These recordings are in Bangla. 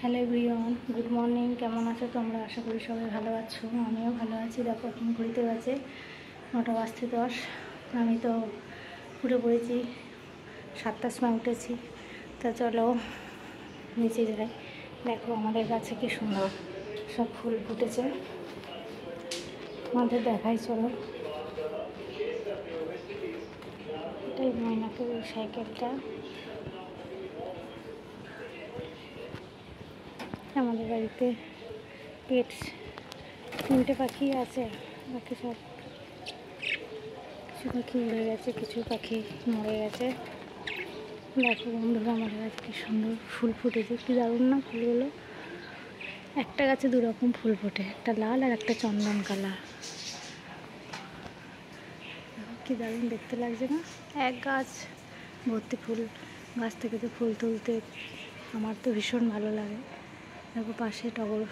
Hello everyone, good morning. কেমন আছো তোমরা? আশা করি সবাই ভালো আছো। আমিও ভালো আছি। দেখো এখন ঘুরতে গেছে 9:10। আমি তো উঠে পড়েছি, 7টার সময় উঠেছি। তা চলো নিচে যাই। দেখো আমাদের গাছে কি সুন্দর সব ফুল ফুটেছে, তোমাদের দেখাই। চলো, এটাই ময়নাকের সাইকেলটা। আমাদের বাড়িতে পেটস 3টে পাখি আছে, বাকি সব কিছু পাখি উড়ে গেছে, কিছু পাখি মরে গেছে। দেখো বন্ধুরা, আমাদের গাছে কি সুন্দর ফুল ফুটেছে, কি দারুণ না ফুলগুলো। একটা গাছে দুরকম ফুল ফোটে, একটা লাল আর একটা চন্দন কালার। কি দারুণ দেখতে লাগছে না? এক গাছ ভর্তি ফুল। গাছ থেকে তো ফুল তুলতে আমার তো ভীষণ ভালো লাগে। দেখো পাশে টগর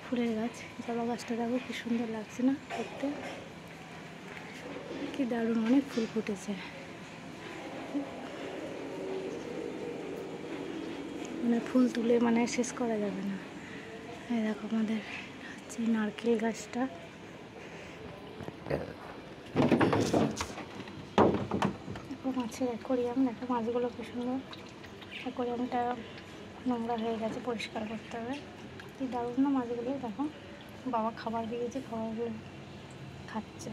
ফুলের গাছ, জবা গাছটা দেখো কি সুন্দর লাগছে না দেখতে, কি দারুণ অনেক ফুল ফুটেছে। মানে ফুল তুলে মানে শেষ করা যাবে না। এই দেখো আমাদের হচ্ছে নারকেল গাছটা। দেখো মাছের অ্যাকোরিয়াম, দেখো মাছগুলো কি সুন্দর। অ্যাকোরিয়ামটা নোংরা হয়ে গেছে, পরিষ্কার করতে হবে। কি দারুণ না মাছগুলো। দেখো বাবা খাবার দিয়েছে, খাবারগুলো খাচ্ছে।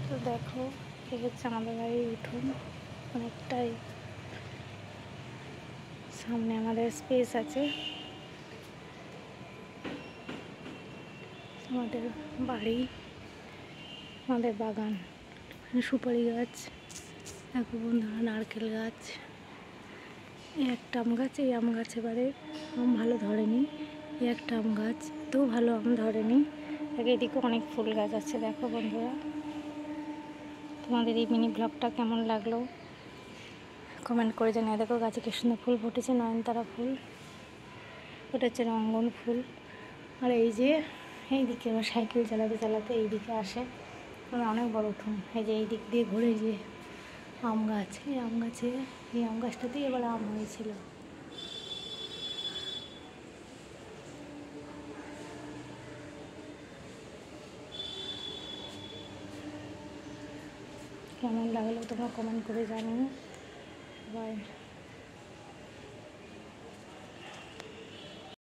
তো দেখো এই হচ্ছে আমাদের বাড়ির উঠোন। অনেকটাই সামনে আমাদের স্পেস আছে। আমাদের বাড়ি, আমাদের বাগান, সুপারি গাছ, দেখো বন্ধুরা নারকেল গাছ, এই একটা আম গাছ। এই আম গাছ এবারে আম ভালো ধরেনি। এই একটা আম গাছ তো ভালো আম ধরেনি। এদিকে অনেক ফুল গাছ আছে। দেখো বন্ধুরা, তোমাদের এই মিনি ব্লগটা কেমন লাগলো কমেন্ট করে জানিয়ে। দেখো গাছে কি সুন্দর ফুল ফুটেছে, নয়নতারা ফুল, ওটা হচ্ছে রঙ্গন ফুল। আর এই যে এইদিকে আবার সাইকেল চালাতে চালাতে এইদিকে আসে, মানে অনেক বড় উঠোন। এই যে এই দিক দিয়ে ঘুরে যে আম গাছ, এই আম গাছে, এই আম গাছটাতেই এবার আম হয়েছিল। কেমন লাগলো তোমরা কমেন্ট করে জানিও। বাই।